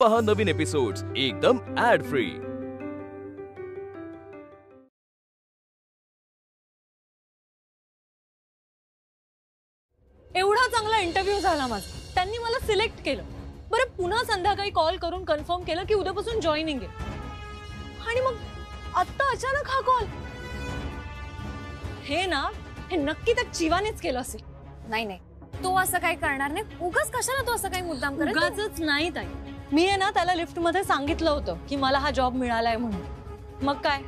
पहा नवीन एपिसोड्स एकदम add free. एवढा चांगला इंटरव्ह्यू झाला माझा, त्यांनी मला सिलेक्ट केलं। बरं पुन्हा संध्याकाळी कॉल करून कन्फर्म केलं की उद्यापासून जॉईनिंग आहे। आणि मग आता अचानक हा कॉल, हे नक्की त्या चिवानेच केलं असेल। नाही तो असं काही करणार नाही। उगाच कशाला तो असं काही मुद्दाम करत? उगाचच नाही ताई, मी त्याला लिफ्ट मध्ये सांगितलं होतं की मला हा जॉब मिळालाय म्हणून। मग काय,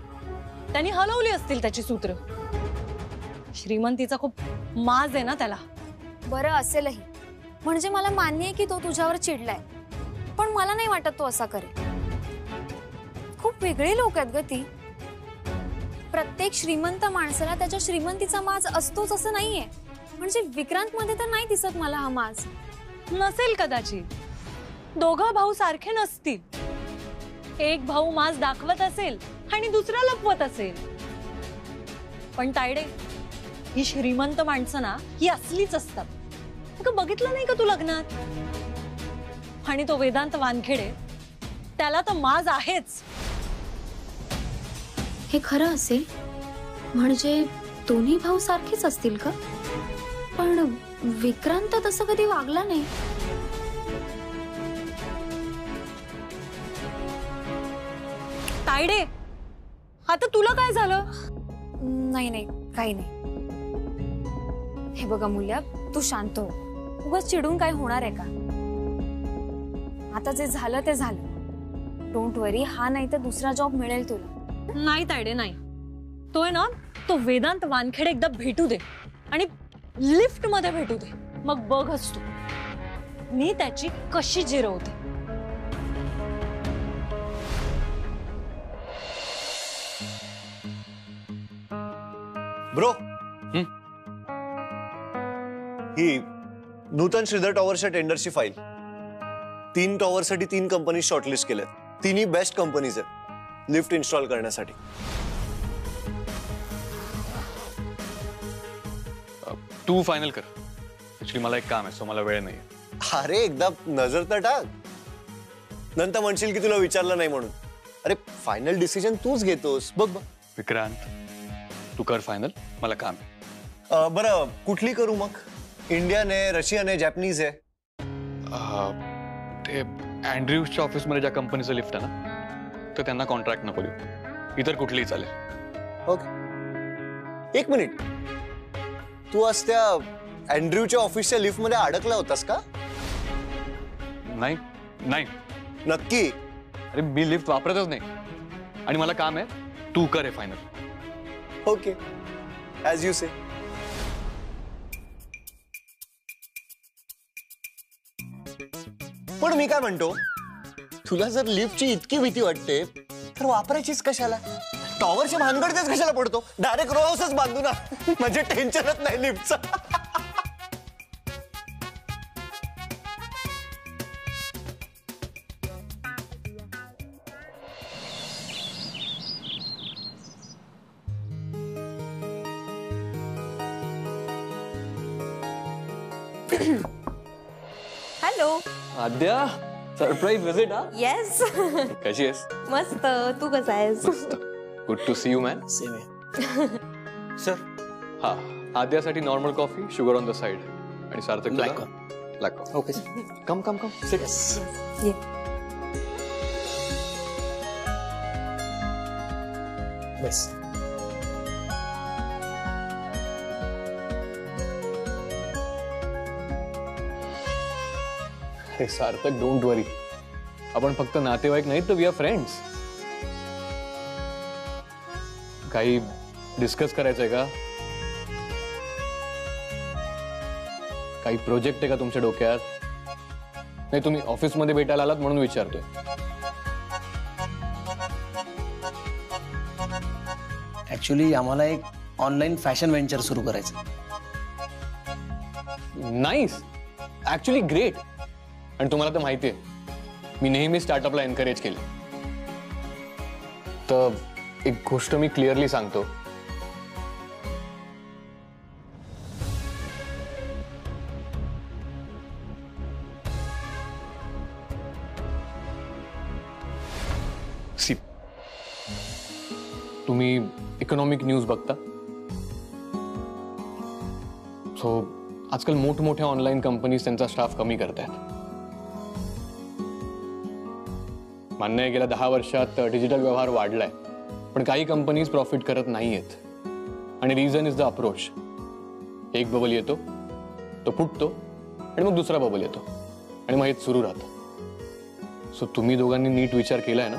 त्यांनी हलवली असतील त्याची सूत्र। श्रीमंतीचा खूप माज आहे ना त्याला। बरं असेलही, म्हणजे मला मान्य आहे की तो तुझ्यावर चिडलाय, पण मला नाही वाटत तो असा करेल। खूप वेगळे लोक आहेत ग ती। प्रत्येक श्रीमंत माणसाला त्याच्या श्रीमंतीचा माज असतोच असं नाहीये। म्हणजे विक्रांत मध्ये तर नाही दिसत मला हा माज। नसेल कदाचित, दोघं भाऊ सारखे नसतील। एक भाऊ माज दाखवत असेल आणि दुसरा लपवत असेल। पण तायडे, ही श्रीमंत माणसं ना ही असलीच असतात। बघितलं नाही का तू लग्नात? आणि तो वेदांत वानखेडे, त्याला तर माज आहेच। हे खरं असेल म्हणजे दोन्ही भाऊ सारखेच असतील का? पण विक्रांत तसं कधी वागला नाही। तायडे, आता तुला काय झालं? नाही काही नाही। हे बघा मुल्या, तू शांत हो। उगाच चिडून काय होणार आहे का? आता जे झालं ते झालं। डोंट वरी, हा नाही तर दुसरा जॉब मिळेल तुला। नाही तायडे नाही, तो वेदांत वानखेडे एकदा भेटू दे आणि लिफ्ट मध्ये भेटू दे, मग बघच तू मी त्याची कशी जिरवते। ब्रो, ही नूतन श्रीधर टॉवरच्या टेंडरची फाईल। 3 टॉवरसाठी 3 कंपनी शॉर्टलिस्ट केल्यात। तिन्ही बेस्ट कंपनीज आहेत लिफ्ट इन्स्टॉल करण्यासाठी। तू फायनल कर, ऍक्च्युली मला एक काम आहे, सो मला वेळ नाही। अरे एकदा नजर तर टाक, नंतर म्हणशील की तुला विचारलं नाही म्हणून। अरे फायनल डिसिजन तूच घेतोस, बघ। विक्रांत, तू कर फायनल, मला काम आहे। बरं कुठली करू मग? इंडियन आहे, रशियन आहे, जॅपनीज आहे? ते अँड्र्यूजच्या ऑफिसमध्ये ज्या कंपनीचं लिफ्ट आहे ना, तर त्यांना कॉन्ट्रॅक्ट नको देऊ, इतर कुठलीही चालेल। ओके, एक मिनिट, तू आज त्या अँड्र्यूच्या ऑफिसच्या लिफ्ट मध्ये अडकला होतास का? नाही नक्की? अरे मी लिफ्ट वापरतच नाही आणि मला काम आहे, तू कर हे फायनल। ओके, ॲज यू से। पण मी काय म्हणतो, तुला जर लिफ्टची इतकी भीती वाटते तर वापरायचीच कशाला? टॉवरच्या भानगडीतच कशाला पडतो? डायरेक्ट रो हाऊसच बांधू ना, म्हणजे टेन्शनच नाही लिफ्टचं। हॅलो आद्या, सरप्राईज विजिट हा? येस। कशी आहेस? मस्त, तू कसा आहेस? Good to see you man. Same आहे सर। हा, आद्यासाठी normal coffee, sugar on the side, आणि Sarthak black black. Okay, come sit. ये बस। सार्थक, डोंट वरी, आपण फक्त नातेवाईक नाही तर वी आर फ्रेंड्स। काही डिस्कस करायचंय का? काही प्रोजेक्ट आहे का तुमच्या डोक्यात? नाही, तुम्ही ऑफिस मध्ये भेटायला आलात म्हणून विचारतोय। ऍक्च्युली आम्हाला एक ऑनलाईन फॅशन व्हेंचर सुरू करायचं। Nice, actually great. आणि तुम्हाला तर माहिती आहे, मी नेहमी स्टार्टअपला एनकरेज केले। तर एक गोष्ट मी क्लिअरली सांगतो, सी, तुम्ही इकॉनॉमिक न्यूज बघता? सो आजकाल मोठमोठ्या ऑनलाईन कंपनीज त्यांचा स्टाफ कमी करतायत. मान्य आहे, गेल्या 10 वर्षात डिजिटल व्यवहार वाढलाय, पण काही कंपनीज प्रॉफिट करत नाहीयेत. आणि रिझन इज द अप्रोच. एक बबल येतो, तो फुटतो, आणि मग दुसरा बबल येतो, आणि मग हेच सुरू राहतं. सो तुम्ही दोघांनी नीट विचार केलाय ना?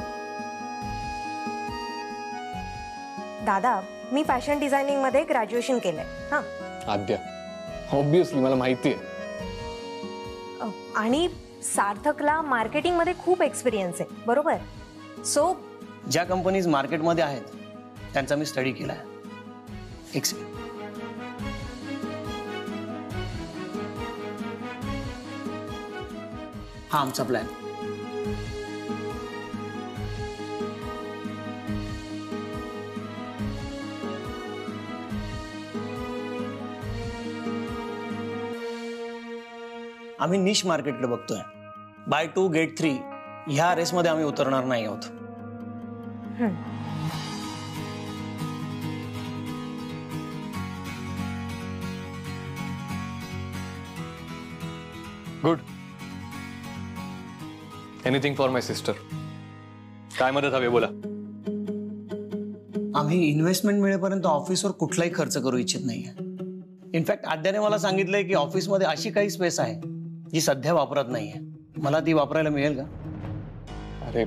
दादा, मी फॅशन डिझायनिंग मध्ये ग्रॅज्युएशन केलंय. हां, आद्या, ऑब्विसली मला माहिती आहे. आणि सार्थकला मार्केटिंग मध्ये खूप एक्सपिरियन्स आहे, बरोबर? सो ज्या कंपनीज मार्केटमध्ये आहेत त्यांचा मी स्टडी केला आहे. हा आमचा प्लॅन. आम्ही निश मार्केटकडे बघतोय. बाय 2 गेट 3 ह्या रेसमध्ये आम्ही उतरणार नाही आहोत. Good. Anything for my sister. काय मदत हवी बोला. आम्ही इन्व्हेस्टमेंट मिळेपर्यंत ऑफिसवर कुठलाही खर्च करू इच्छित नाहीये. इनफॅक्ट आद्याने मला सांगितलंय की ऑफिसमध्ये अशी काही स्पेस आहे जी सध्या वापरत नाहीये. मला ती वापरायला मिळेल का? अरे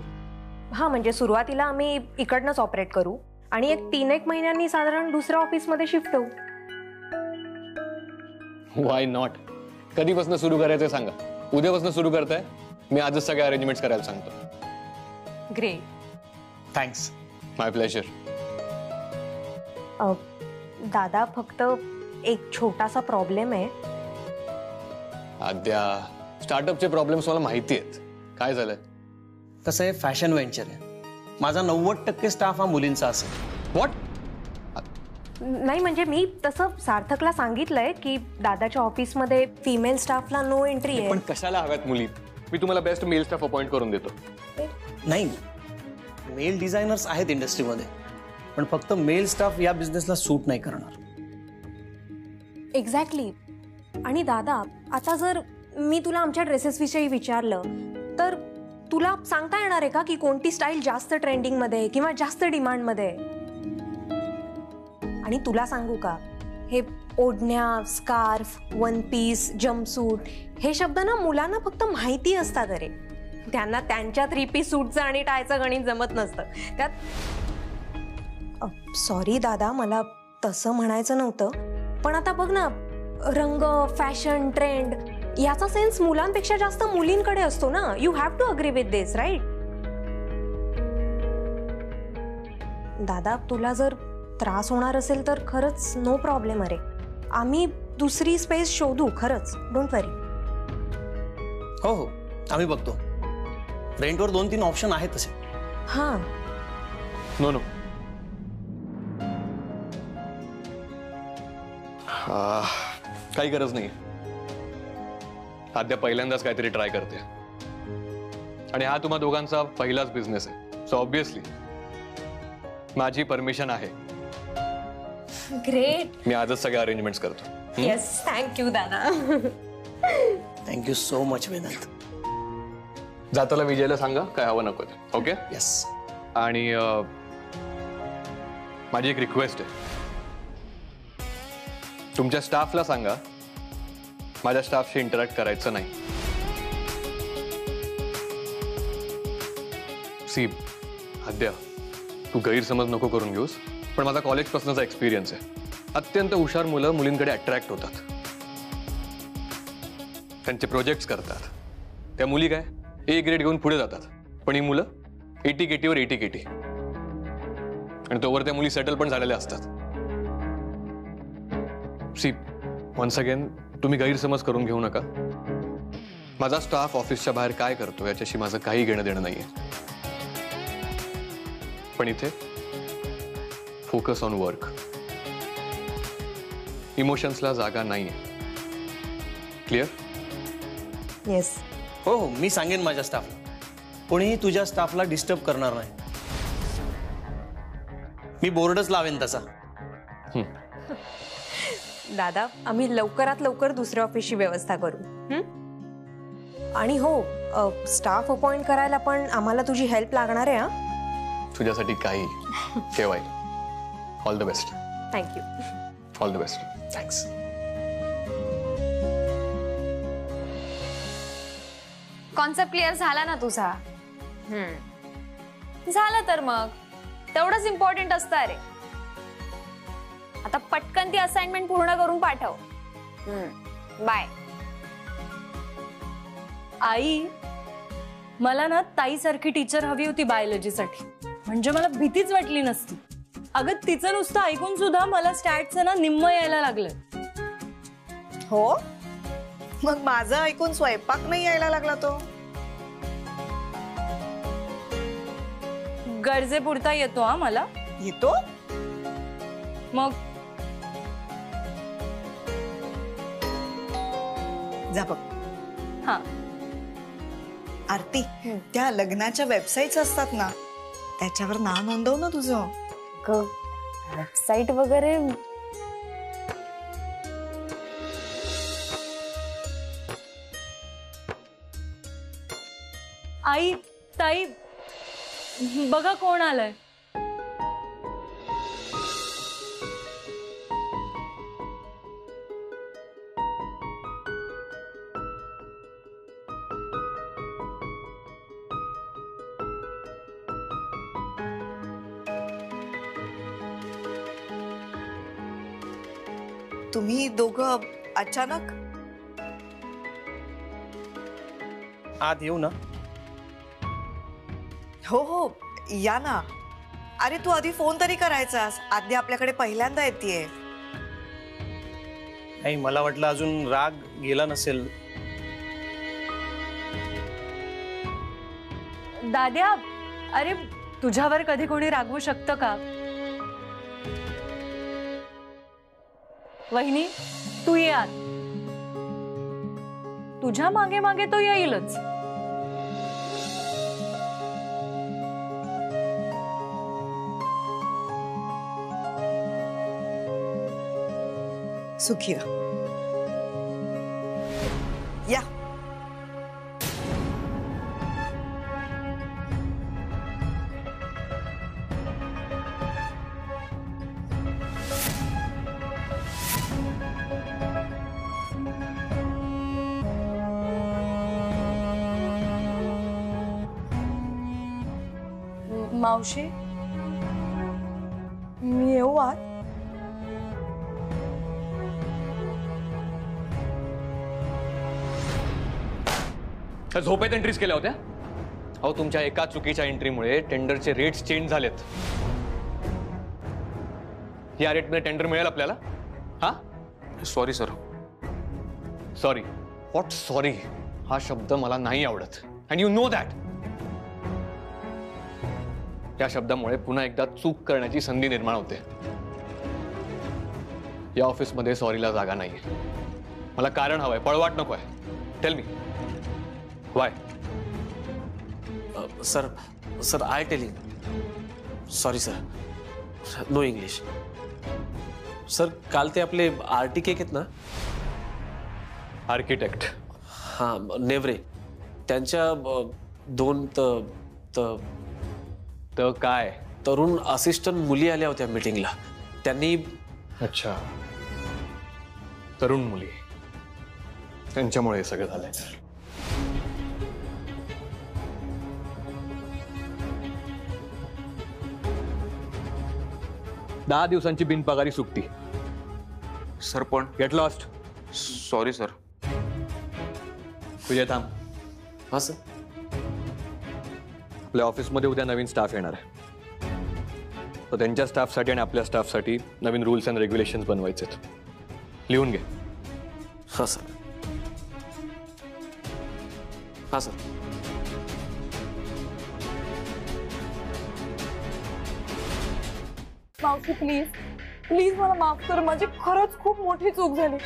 हा, म्हणजे सुरुवातीला आम्ही इकडनंच ऑपरेट करू आणि एक 3-1 महिन्यांनी साधारण दुसऱ्या ऑफिसमध्ये शिफ्ट होऊ. Why not. कधीपासून सुरू करायचं सांगा. उद्यापासून सुरू करताय? मी आजच सगळे अरेंजमेंट्स करायला सांगतो. ग्रेट. थँक्स. माय प्लेजर. दादा, फक्त एक छोटासा प्रॉब्लेम आहे. आद्या, स्टार्टअपचे प्रॉब्लेम्स मला माहिती आहेत. काय झालंय? कसं आहे, फॅशन व्हेंचर आहे. माझा 90% स्टाफ हा मुलींचा असेल. व्हॉट? नाही, म्हणजे मी तसं सार्थकला सांगितलंय की दादाच्या ऑफिसमध्ये फिमेल स्टाफला नो एंट्री आहे. पण कशाला हव्यात मुली? मी तुम्हाला बेस्ट मेल स्टाफ अपॉइंट करून देतो. नाही, मेल डिझायनर्स आहेत इंडस्ट्रीमध्ये, पण फक्त मेल स्टाफ या बिझनेसला सूट नाही करणार. एक्झॅक्टली. आणि दादा, आता जर मी तुला आमच्या ड्रेसेस विषयी विचारलं तर तुला सांगता येणार आहे का की कोणती स्टाईल जास्त ट्रेंडिंग मध्ये किंवा जास्त डिमांड मध्ये? आणि तुला सांगू का, हे ओढण्या, स्कार्फ, वन पीस, जम्पसूट हे शब्द ना मुलांना फक्त माहिती असतात. अरे, त्यांना त्यांच्या 3 पीस सूटचं आणि टायचं गणित जमत नसतं. त्यात सॉरी दादा, मला तसं म्हणायचं नव्हतं, पण आता बघ ना, रंग, फॅशन, ट्रेंड याचा सेन्स मुलांपेक्षा जास्त मुलींकडे असतो ना. You have to agree with this, right? दादा, तुला जर त्रास होणार असेल तर खरंच नो प्रॉब्लेम. अरे, आम्ही दुसरी स्पेस शोधू, खरंच. डोंट वरी. हो हो, आम्ही बघतो. रेंटवर 2-3 ऑप्शन आहेत तसे. हां. नो नो, काही गरज नाही. आद्या पहिल्यांदाच काहीतरी ट्राय करते, आणि हा तुम्हा दोघांचा पहिलाच बिझनेस आहे. सो ऑब्विसली माझी परमिशन आहे. ग्रेट. मी आजच सगळे अरेंजमेंट्स करतो. येस, थँक्यू दादा. Thank you so much Vedant. जाताला विजयला सांगा काय हवं नको ते. ओके? येस. आणि माझी एक रिक्वेस्ट आहे. तुमच्या स्टाफला सांगा माझ्या स्टाफशी इंटरॅक्ट करायचं नाही. सी आद्या, तू गैरसमज नको करून घेऊस, पण माझा कॉलेजपासूनचा एक्सपिरियन्स आहे. अत्यंत हुशार मुलं मुलींकडे अट्रॅक्ट होतात, त्यांचे प्रोजेक्ट्स करतात. त्या मुली काय A ग्रेड घेऊन पुढे जातात, पण ही मुलं 80 केटीवर 80 केटी, आणि तोवर त्या मुली सेटल पण झालेल्या असतात. सी, वन्स अगेन, तुम्ही गैरसमज करून घेऊ नका. माझा स्टाफ ऑफिसच्या बाहेर काय करतो याच्याशी माझं काही घेणं देणं नाहीये. पण इथे फोकस ऑन वर्क. इमोशन्सला जागा नाहीये. क्लिअर? येस. हो हो, मी सांगेन माझ्या स्टाफला. कोणीही तुझ्या स्टाफला डिस्टर्ब करणार नाही. मी बोर्डच लावेन तसा. दादा, आम्ही लवकरात लवकर दुसऱ्या ऑफिसची व्यवस्था करू. आणि हो, स्टाफ अपॉइंट करायला पण आम्हाला तुझी हेल्प लागणार आहे. हा, तुझ्यासाठी काही केव्हाही. All the best. Thank you. All the best. Thanks. Concept clear झाला ना तुझा? झालं तर मग तेवढंच इम्पॉर्टंट असतं. अरे आता पटकन ती असाइनमेंट पूर्ण करून पाठव. बाय. आई, मला ना ताईसारखी टीचर हवी होती बायोलॉजीसाठी, म्हणजे मला भीतीच वाटली नसती. अगं तिचं नुसतं ऐकून सुद्धा मला स्टॅटचं ना निम्म यायला लागलं. हो, मग माझं ऐकून स्वयंपाक नाही यायला लागला तो. गरजेपुरता येतो हा मला. येतो मग जा बघ. हा, आरती, त्या लग्नाच्या वेबसाईट्स असतात ना, त्याच्यावर नाव नोंदव ना तुझं. वेबसाईट वगैरे आई, ताई, बघा कोण आलंय. तुम्ही दोघं अचानक? आत येऊ ना? हो हो, या ना. अरे तू आधी फोन तरी करायचास. आद्या आपल्याकडे पहिल्यांदा येतेय. नाही, मला वाटलं अजून राग गेला नसेल. दाद्या, अरे तुझ्यावर कधी कोणी रागवू शकतं का? वहिनी, तू ये आत. तुझ्या मागे मागे तो येईलच. सुखी रहा. या. मावशी, मी येऊ आत? झोपेत एंट्रीज केल्या होत्या. अहो, तुमच्या एका चुकीच्या एंट्रीमुळे टेंडरचे रेट्स चेंज झालेत. या रेटमध्ये टेंडर मिळेल आपल्याला? हा, sorry sir. Sorry? What sorry? हा शब्द मला नाही आवडत. And you know that. या शब्दामुळे पुन्हा एकदा चूक करण्याची संधी निर्माण होते. या ऑफिसमध्ये सॉरीला जागा नाहीये. मला कारण हवंय, पळवाट नकोय. Tell me why. Sir sir I telling. Sorry sir, no English. Sir, काल ते आपले आरटी केक आहेत ना, आर्किटेक्ट. हां, नेवरे, त्यांच्या दोन काय तरुण असिस्टंट मुली आल्या होत्या मीटिंगला. त्यांनी. अच्छा, तरुण मुली, त्यांच्यामुळे हे सगळं झालंय. 10 दिवसांची बिनपगारी सुट्टी. सर पण. Get lost. Sorry sir. तुझे थांब. हां सर. आपल्या ऑफिसमध्ये उद्या नवीन स्टाफ येणार आहे. तर त्यांच्या स्टाफसाठी आणि आपल्या स्टाफसाठी नवीन रूल्स अँड रेग्युलेशन्स बनवायचे आहेत. लिहून घे. हां सर. हां सर. मावशी, प्लीज प्लीज मला माफ कर. माझी खरंच खूप मोठी चूक झाली.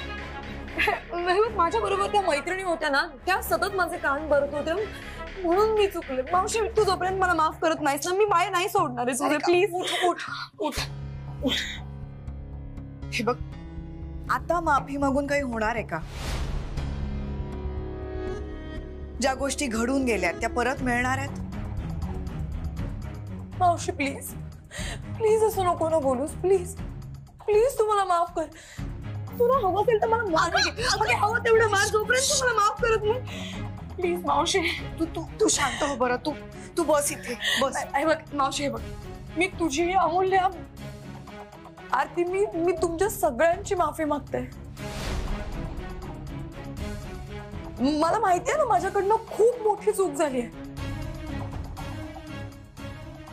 माझ्या बरोबर त्या मैत्रिणी होत्या ना, त्या सतत माझे कान भरत होते. म्हणून मी चुकले. मावशी तू जोपर्यंत मला माफ करत नाहीस ना मी पाय नाही सोडणार आहे तुझे. प्लीज उठ उठ उठ. हे बघ आता माफी मागून काही होणार आहे का? ज्या गोष्टी घडून गेल्या त्या परत मिळणार आहेत? मावशी प्लीज प्लीज असं नको ना बोलूस. प्लीज प्लीज तू मला माफ कर. तुला हवं असेल तर मला मार. हवं तेवढं मार जोपर्यंत तू मला माफ करत नाही. प्लीज मावशी तू तू तू शांत हो बरं. तू तू बस इथे बस. हे बघ मावशी हे बघ मी तुझी अमूल्य आरती मी तुमच्या सगळ्यांची माफी मागते. मला माहिती आहे ना माझ्याकडनं खूप मोठी चूक झाली आहे.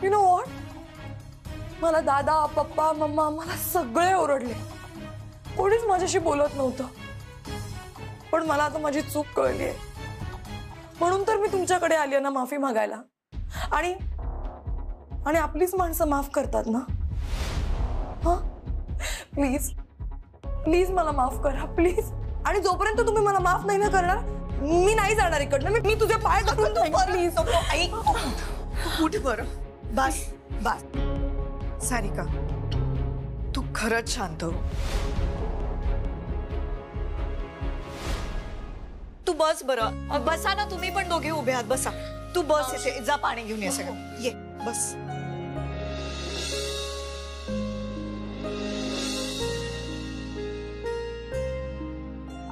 यू नो व्हॉट मला दादा पप्पा मम्मा मला सगळे ओरडले. कोणीच माझ्याशी बोलत नव्हतं. पण मला आता माझी चूक कळली आहे म्हणून तर मी तुमच्याकडे आली ना माफी मागायला. आणि आपलीच माणसं माफ करतात ना. हा प्लीज प्लीज मला माफ करा प्लीज. आणि जोपर्यंत तुम्ही मला माफ नाही ना करणार मी नाही जाणार इकडनं. मी तुझे पाय धरून प्लीज. ऐक उठ बरं. बस बस सारिका तू खरंच शांत हो. तू बस बरं. बसा ना तुम्ही पण दोघे उभे आहात. बसा तू बस इथे. जा पाणी घेऊन ये सगळं. ये बस.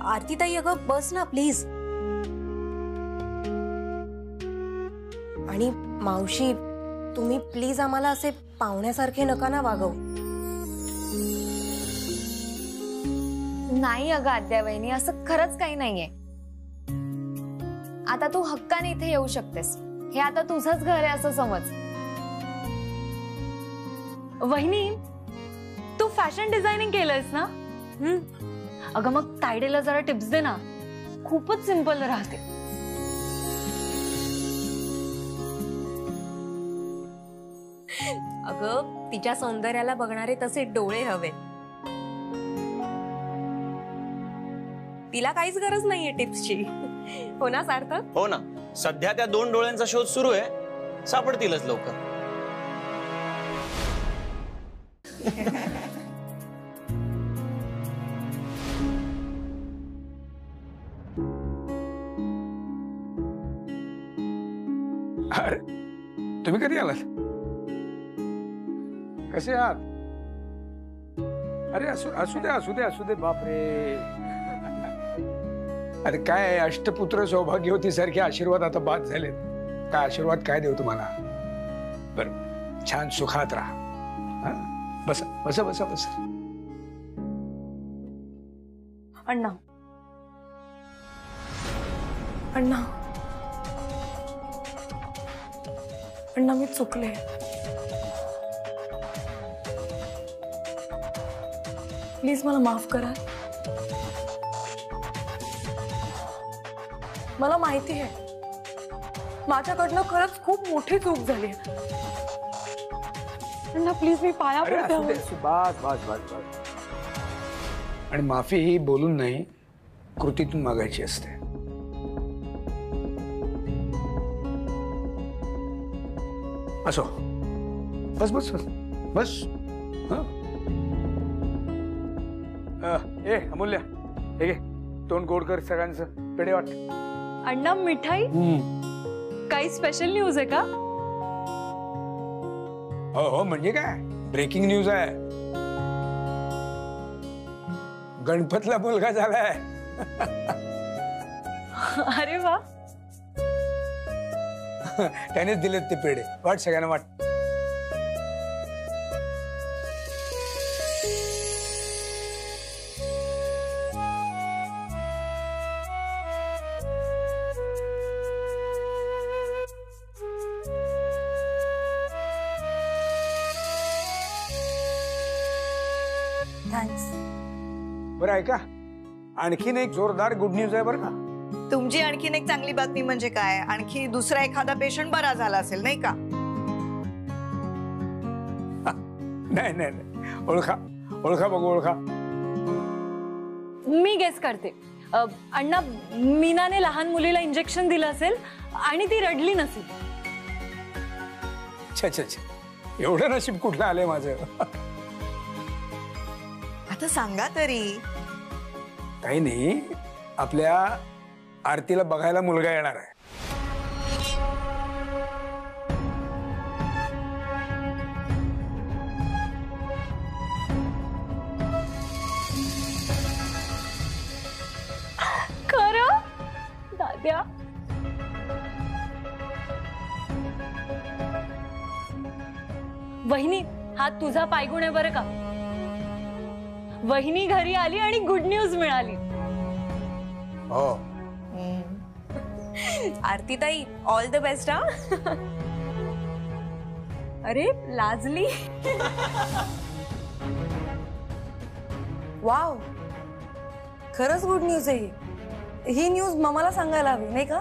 आरती ताई अगं बस ना प्लीज. आणि मावशी तुम्ही प्लीज आम्हाला असे पाहुण्यासारखे नका ना वागव. नाही अगं आद्या वहिनी असं खरंच काही नाहीये. आता तू हक्काने इथे येऊ शकतेस. हे आता तुझंच घर आहे असं समज. वहिनी तू फॅशन डिझायनिंग केलंयस ना. अगं मग तायडेला जरा टिप्स दे ना. खूपच सिंपल राहते. अगं तिच्या सौंदर्याला बघणारे तसे डोळे हवे. तिला काहीच गरज नाहीये टिप्सची. हो ना सार्थक? हो ना. सध्या त्या 2 डोळ्यांचा शोध सुरू आहे. सापडतीलच लवकर. अरे तुम्ही कधी आलात? कसे आहात? अरे असू दे बापरे. अरे काय अष्टपुत्र सौभाग्यवती सारखे आशीर्वाद आता बाद झालेत. काय आशीर्वाद काय देऊ तुम्हाला. बरं छान सुखात राहा. बसा बसा बसा बसा. अण्णा अण्णा अण्णा मी चुकले. प्लीज मला माफ करा. मला माहिती आहे माझ्याकडनं खरंच खूप मोठी चूक झाली आहे. अण्णा प्लीज मी पाया पडते. बस बस बस बस. आणि माफी ही बोलून नाही कृतीतून मागायची असते. असो बस बस बस बस. ए अमूल्य हे घे तोंड गोड कर सगळ्यांचं. पेढे वाट. अण्णा मिठाई काही स्पेशल न्यूज आहे का? हो हो म्हणजे काय ब्रेकिंग न्यूज आहे. गणपतला मुलगा झालाय. अरे वा. त्यानेच दिलेत ते पेढे. वाट सगळ्यांना वाट. थँक्स. बरं ऐका आणखीन एक जोरदार गुड न्यूज आहे बरं का. तुमची आणखीन एक चांगली बातमी म्हणजे काय? आणखी दुसरा एखादा पेशंट बरा झाला असेल नाही का? नाही नाही ओळखा ओळखा बघू ओळखा. मी गेस करते. अण्णा, मीनाने लहान मुलीला इंजेक्शन दिलं असेल आणि ती रडली नसेल. छे छे छे, एवढं नशीब कुठलं आलंय माझं. आता सांगा तरी. काही नाही, आपल्या आरतीला बघायला मुलगा येणार आहे. खरं दाद्या? वहिनी, हा तुझा पायगुण आहे बरं का. वहिनी घरी आली आणि गुड न्यूज मिळाली. हो, आरती ताई, ऑल द बेस्ट. हा अरे लाजली. वाव, खरंच गुड न्यूज आहे ही न्यूज मम्माला सांगायला हवी नाही का.